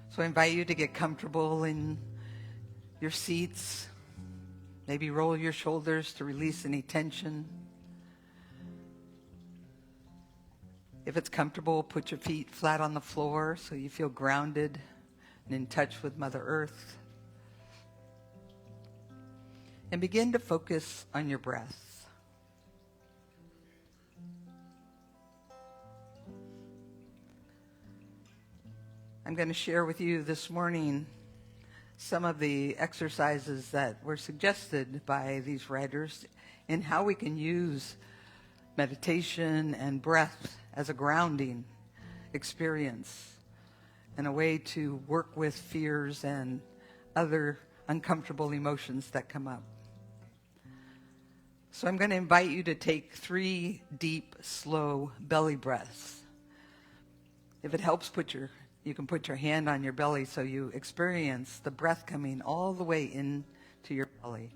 So I invite you to get comfortable in your seats. Maybe roll your shoulders to release any tension. If it's comfortable, put your feet flat on the floor so you feel grounded and in touch with Mother Earth. And begin to focus on your breath. I'm going to share with you this morning some of the exercises that were suggested by these writers in how we can use meditation and breath as a grounding experience and a way to work with fears and other uncomfortable emotions that come up. So I'm going to invite you to take 3 deep, slow belly breaths. If it helps, you can put your hand on your belly so you experience the breath coming all the way into your belly.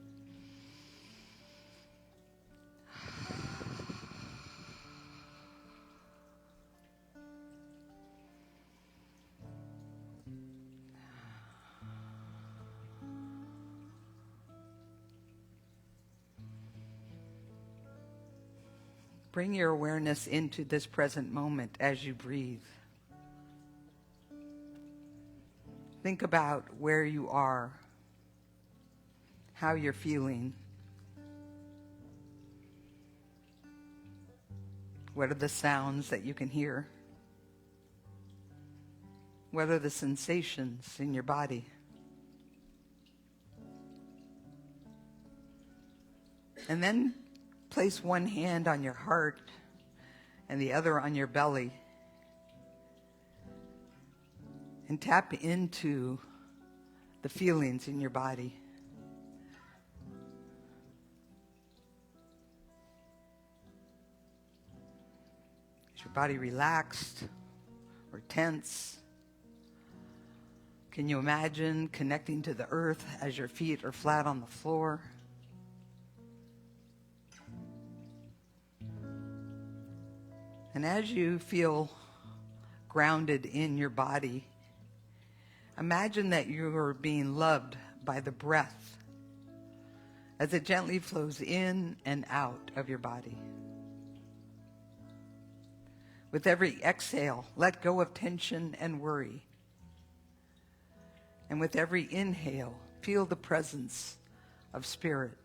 Bring your awareness into this present moment as you breathe. Think about where you are, how you're feeling. What are the sounds that you can hear? What are the sensations in your body? And then place one hand on your heart and the other on your belly. And tap into the feelings in your body. Is your body relaxed or tense? Can you imagine connecting to the earth as your feet are flat on the floor? And as you feel grounded in your body, imagine that you are being loved by the breath as it gently flows in and out of your body. With every exhale, let go of tension and worry. And with every inhale, feel the presence of spirit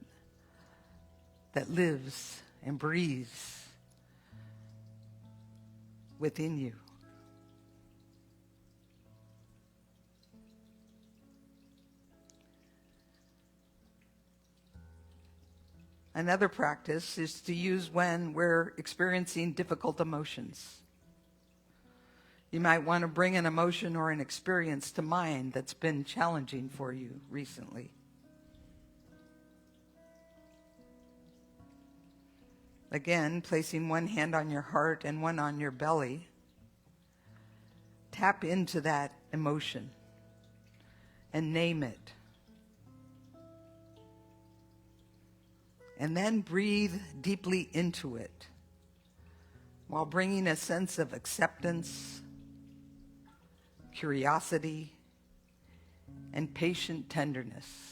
that lives and breathes within you. Another practice is to use when we're experiencing difficult emotions. You might want to bring an emotion or an experience to mind that's been challenging for you recently. Again, placing one hand on your heart and one on your belly. Tap into that emotion and name it. And then breathe deeply into it while bringing a sense of acceptance, curiosity, and patient tenderness.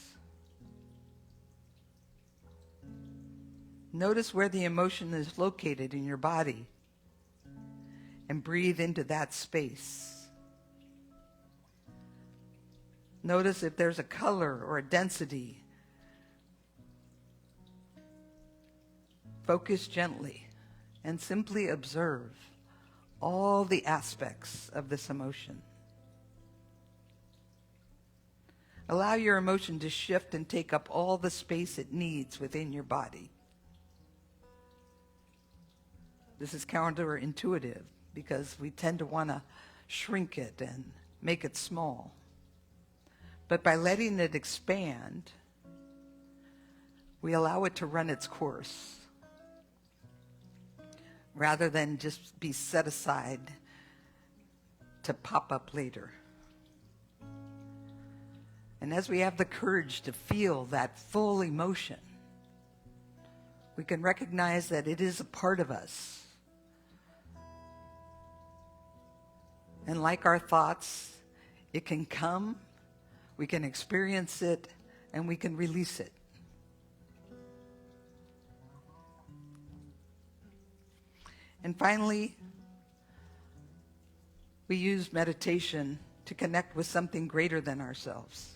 Notice where the emotion is located in your body and breathe into that space. Notice if there's a color or a density. Focus gently and simply observe all the aspects of this emotion. Allow your emotion to shift and take up all the space it needs within your body. This is counterintuitive because we tend to want to shrink it and make it small. But by letting it expand, we allow it to run its course rather than just be set aside to pop up later. And as we have the courage to feel that full emotion, we can recognize that it is a part of us. And like our thoughts, it can come, we can experience it, and we can release it. And finally, we use meditation to connect with something greater than ourselves.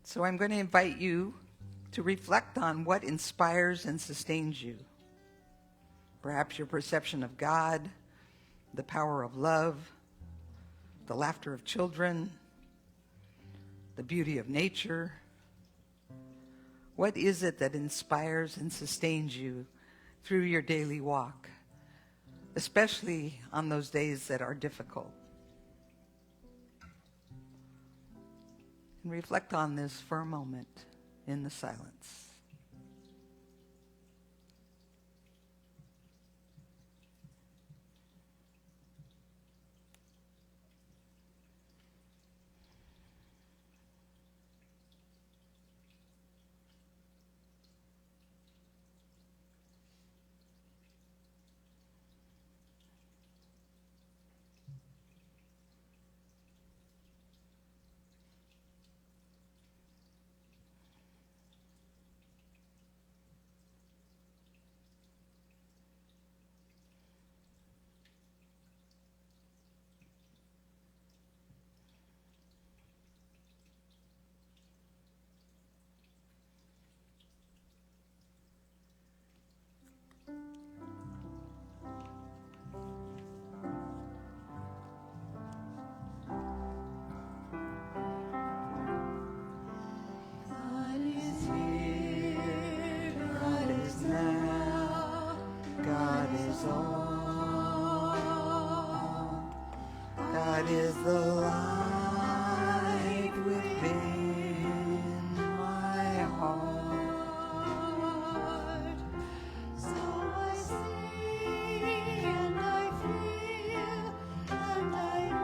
So I'm going to invite you to reflect on what inspires and sustains you. Perhaps your perception of God, the power of love, the laughter of children, the beauty of nature. What is it that inspires and sustains you through your daily walk, especially on those days that are difficult? And reflect on this for a moment in the silence. God is here, God is now, God is all. God is the light within my heart. So I see and I feel and I know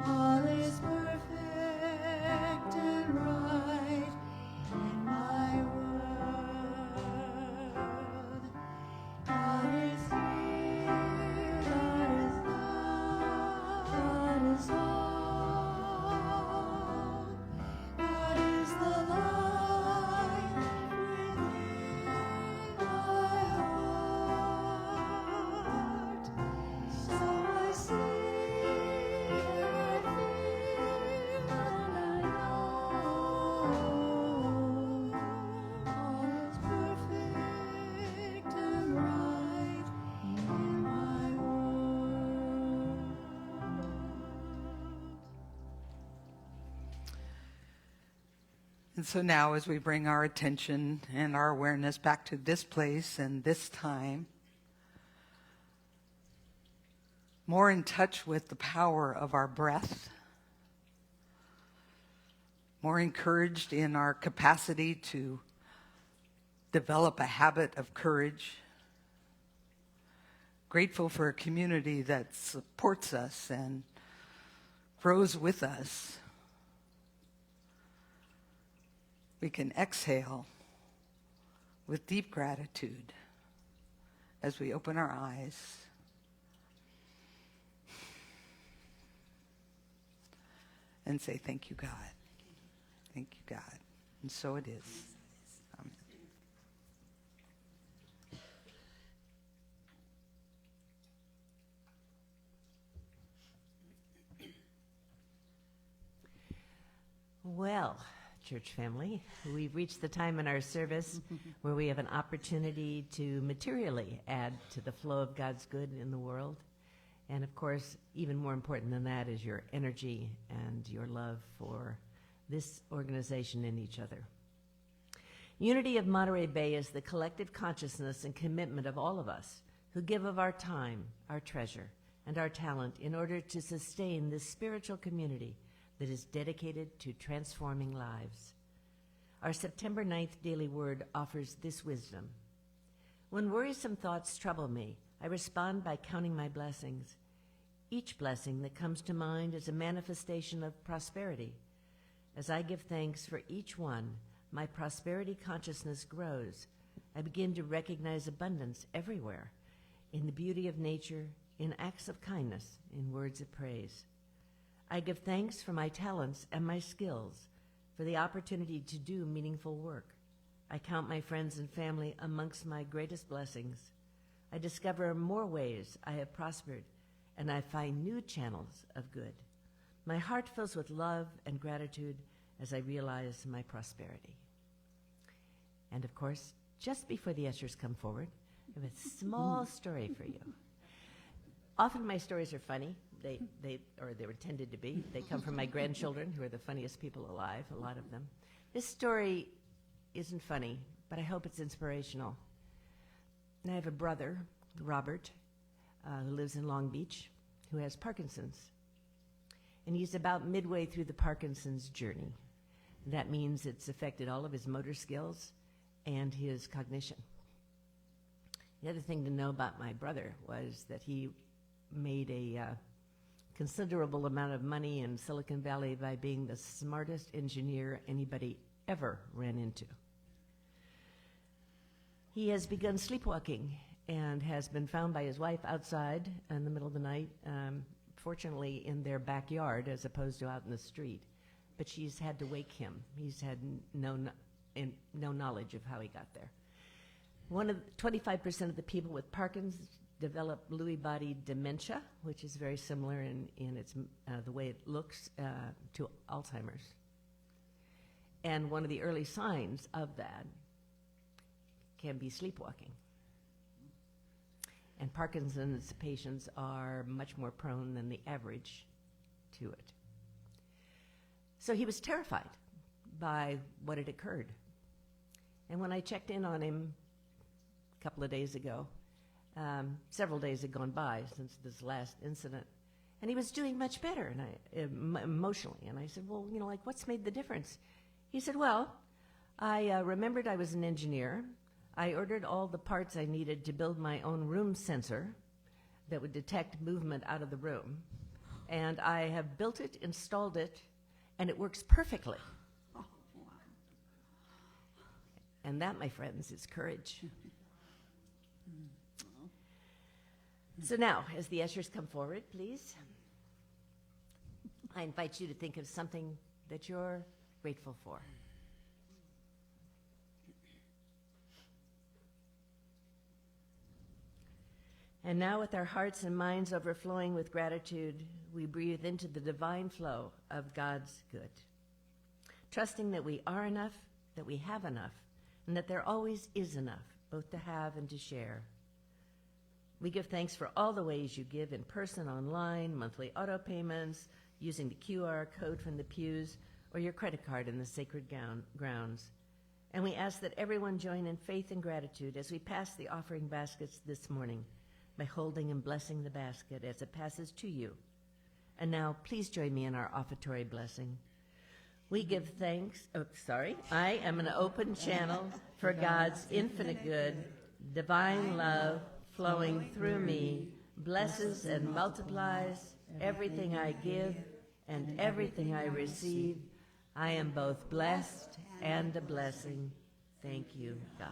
all is perfect and right in my world. God is here, God is now, God is all. God is the light within my heart. So I see and feel and I know all is perfect and right in my world. And so now as we bring our attention and our awareness back to this place and this time, more in touch with the power of our breath, more encouraged in our capacity to develop a habit of courage, grateful for a community that supports us and grows with us, we can exhale with deep gratitude as we open our eyes. And say, thank you, God. Thank you, God. And so it is. Amen. Well, church family, we've reached the time in our service where we have an opportunity to materially add to the flow of God's good in the world. And of course, even more important than that is your energy and your love for this organization and each other. Unity of Monterey Bay is the collective consciousness and commitment of all of us who give of our time, our treasure, and our talent in order to sustain this spiritual community that is dedicated to transforming lives. Our September 9th daily word offers this wisdom. When worrisome thoughts trouble me, I respond by counting my blessings. Each blessing that comes to mind is a manifestation of prosperity. As I give thanks for each one, my prosperity consciousness grows. I begin to recognize abundance everywhere, in the beauty of nature, in acts of kindness, in words of praise. I give thanks for my talents and my skills, for the opportunity to do meaningful work. I count my friends and family amongst my greatest blessings. I discover more ways I have prospered, and I find new channels of good. My heart fills with love and gratitude as I realize my prosperity. And of course, just before the ushers come forward, I have a small story for you. Often my stories are funny. They're intended to be. They come from my grandchildren, who are the funniest people alive, a lot of them. This story isn't funny, but I hope it's inspirational. And I have a brother, Robert, who lives in Long Beach, who has Parkinson's. And he's about midway through the Parkinson's journey. That means it's affected all of his motor skills and his cognition. The other thing to know about my brother was that he made a considerable amount of money in Silicon Valley by being the smartest engineer anybody ever ran into. He has begun sleepwalking and has been found by his wife outside in the middle of the night, fortunately in their backyard as opposed to out in the street. But she's had to wake him. He's had no knowledge of how he got there. 25% of the people with Parkinson's develop Lewy body dementia, which is very similar in its the way it looks to Alzheimer's. And one of the early signs of that can be sleepwalking. And Parkinson's patients are much more prone than the average to it. So he was terrified by what had occurred. And when I checked in on him a couple of days ago, several days had gone by since this last incident, and he was doing much better, and emotionally. And I said, well, what's made the difference? He said, well, I remembered I was an engineer. I ordered all the parts I needed to build my own room sensor that would detect movement out of the room. And I have built it, installed it, and it works perfectly. And that, my friends, is courage. So now, as the ushers come forward, please, I invite you to think of something that you're grateful for. And now, with our hearts and minds overflowing with gratitude, we breathe into the divine flow of God's good, trusting that we are enough, that we have enough, and that there always is enough, both to have and to share. We give thanks for all the ways you give in person, online, monthly auto payments, using the QR code from the pews, or your credit card in the sacred grounds. And we ask that everyone join in faith and gratitude as we pass the offering baskets this morning, by holding and blessing the basket as it passes to you. And now, please join me in our offertory blessing. We give thanks, I am an open channel for God's infinite good, divine love flowing through me, blesses and multiplies everything I give and everything I receive. I am both blessed and a blessing. Thank you, God.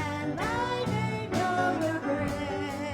And I may know your grace.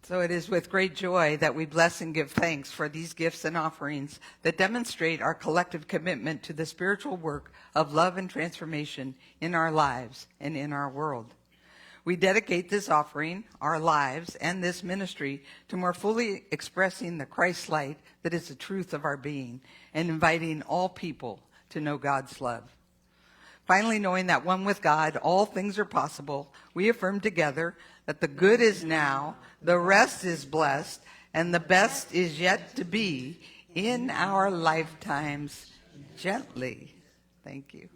So it is with great joy that we bless and give thanks for these gifts and offerings that demonstrate our collective commitment to the spiritual work of love and transformation in our lives and in our world. We dedicate this offering, our lives, and this ministry to more fully expressing the Christ light that is the truth of our being and inviting all people to know God's love. Finally, knowing that one with God, all things are possible, we affirm together that the good is now, the rest is blessed, and the best is yet to be in our lifetimes gently. Thank you.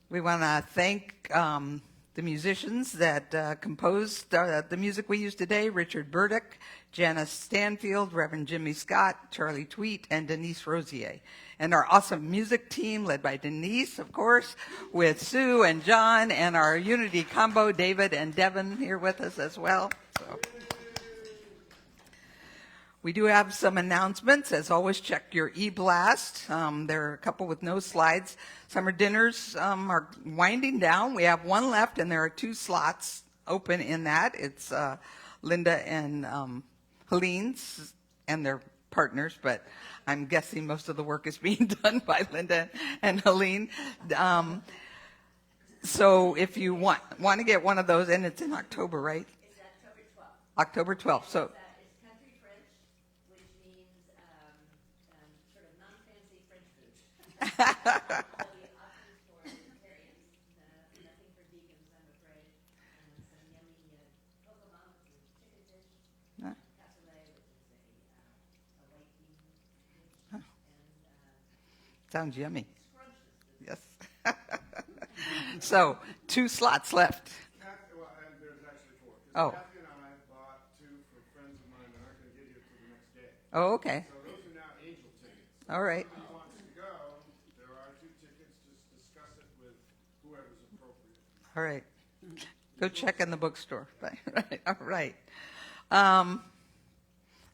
We want to thank the musicians that composed the music we use today: Richard Burdick, Janice Stanfield, Reverend Jimmy Scott, Charlie Tweet, and Denise Rosier. And our awesome music team, led by Denise, of course, with Sue and John, and our Unity combo, David and Devin, here with us as well. So we do have some announcements. As always, check your e-blast. There are a couple with no slides. Summer dinners are winding down. We have one left, and there are 2 slots open in that. It's Linda and Helene's and their partners, but I'm guessing most of the work is being done by Linda and Helene. So if you want to get one of those, and it's in October, right? It's October 12th. October 12th. So It's country French, which means sort of non-fancy French food. There'll be options for vegetarians, nothing for vegans, I'm afraid, and some yummy cocoa mom, which is chicken dish, Huh? cassoulet, which is a white bean dish, Huh. and sounds yummy. scrumptious. Yes. So 2 slots left. Well, and there's actually 4. Oh. Kathy and I bought 2 for friends of mine that aren't going to get here till the next day. Oh, okay. So those are now angel tickets. All right. If somebody wants to go, there are 2 tickets. Just discuss it with whoever's appropriate. All right. Go check in the bookstore. Right. All right.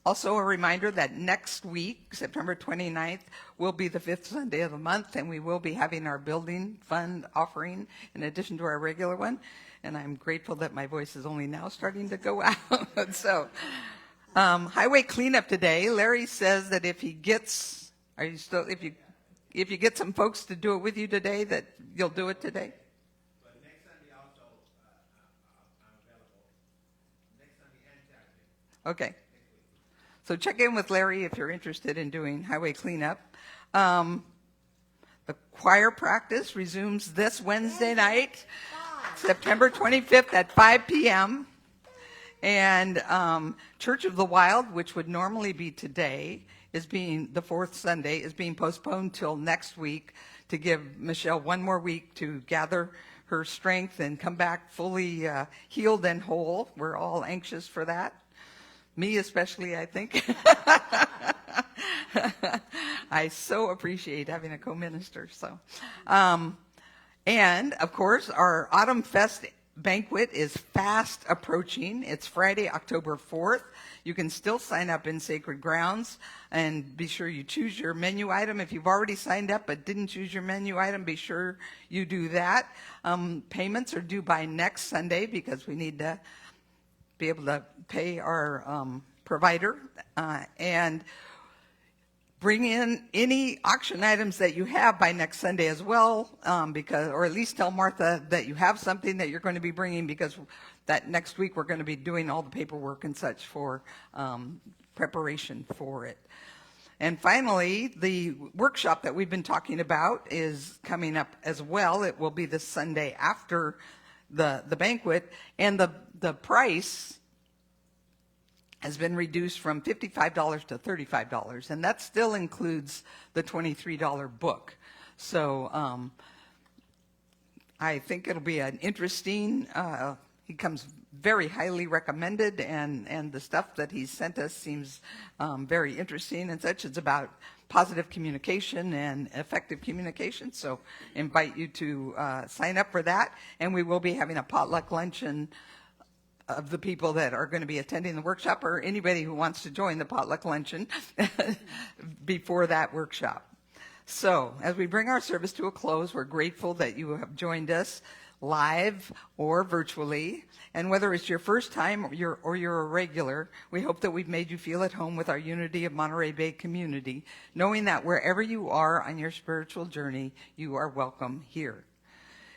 Also, a reminder that next week, September 29th, will be the 5th Sunday of the month, and we will be having our building fund offering in addition to our regular one. And I'm grateful that my voice is only now starting to go out. So, highway cleanup today. Larry says that if he gets, if you get some folks to do it with you today, that you'll do it today. But next Sunday also, I'm available. Next Sunday and Saturday. Okay. So check in with Larry if you're interested in doing highway cleanup. The choir practice resumes this Wednesday night, September 25th at 5 p.m. And Church of the Wild, which would normally be today, the 4th Sunday, is being postponed till next week to give Michelle one more week to gather her strength and come back fully healed and whole. We're all anxious for that. Me especially, I think. I so appreciate having a co-minister. So, and of course, our Autumn Fest banquet is fast approaching. It's Friday, October 4th. You can still sign up in Sacred Grounds, and be sure you choose your menu item. If you've already signed up but didn't choose your menu item, be sure you do that. Payments are due by next Sunday because we need to be able to pay our provider, and bring in any auction items that you have by next Sunday as well, or at least tell Martha that you have something that you're going to be bringing, because that next week we're going to be doing all the paperwork and such for preparation for it. And finally, the workshop that we've been talking about is coming up as well. It will be the Sunday after the banquet, and the price has been reduced from $55 to $35, and that still includes the $23 book. So I think it'll be an interesting, he comes very highly recommended, and the stuff that he's sent us seems very interesting and such. It's about positive communication and effective communication, so invite you to sign up for that. And we will be having a potluck luncheon of the people that are going to be attending the workshop, or anybody who wants to join the potluck luncheon before that workshop. So as we bring our service to a close, we're grateful that you have joined us. live or virtually. And whether it's your first time or you're a regular, we hope that we've made you feel at home with our Unity of Monterey Bay community, knowing that wherever you are on your spiritual journey, you are welcome here.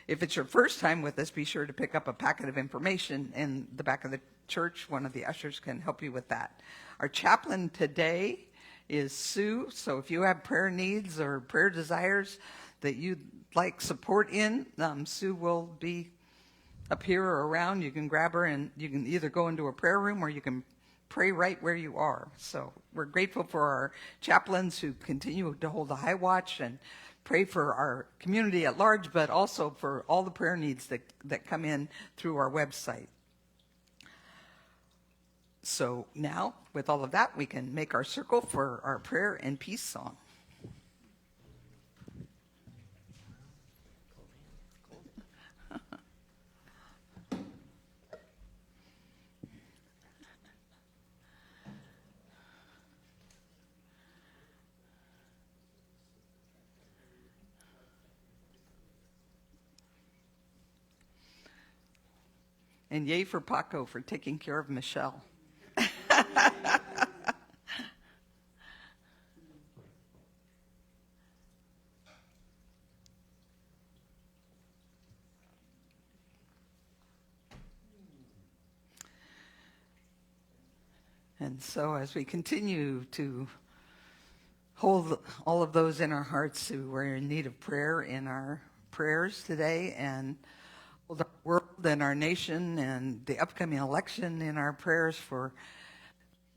If it's your first time with us, be sure to pick up a packet of information in the back of the church. One of the ushers can help you with that. Our chaplain today is Sue, so if you have prayer needs or prayer desires that you'd like support in, Sue will be up here or around. You can grab her and you can either go into a prayer room or you can pray right where you are. So we're grateful for our chaplains who continue to hold the high watch and pray for our community at large, but also for all the prayer needs that come in through our website. So now, with all of that, we can make our circle for our prayer and peace song. And yay for Paco for taking care of Michelle. And so as we continue to hold all of those in our hearts who are in need of prayer in our prayers today, and hold our world and our nation and the upcoming election in our prayers for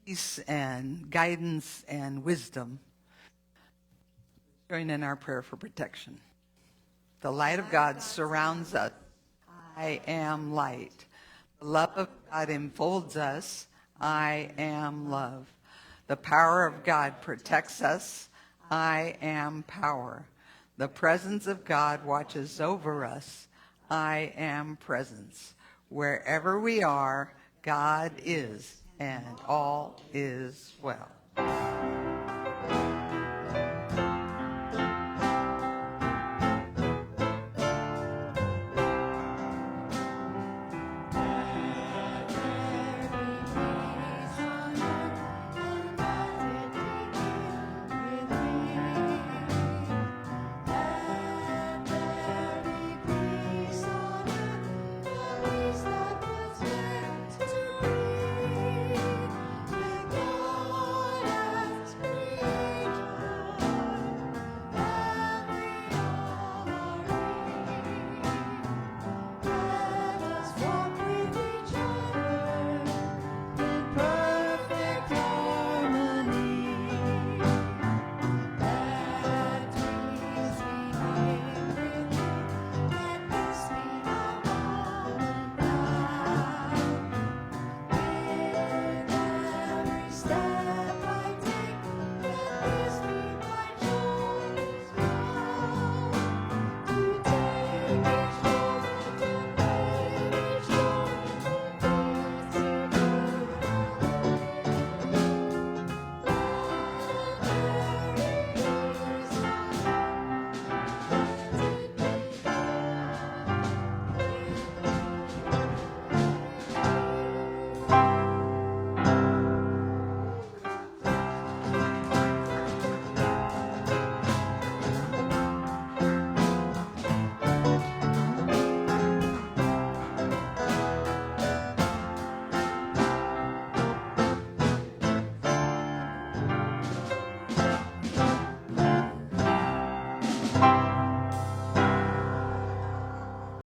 peace and guidance and wisdom, join in our prayer for protection. The light of God surrounds us. I am light. The love of God enfolds us. I am love. The power of God protects us. I am power. The presence of God watches over us. I am presence. Wherever we are, God is, and all is well.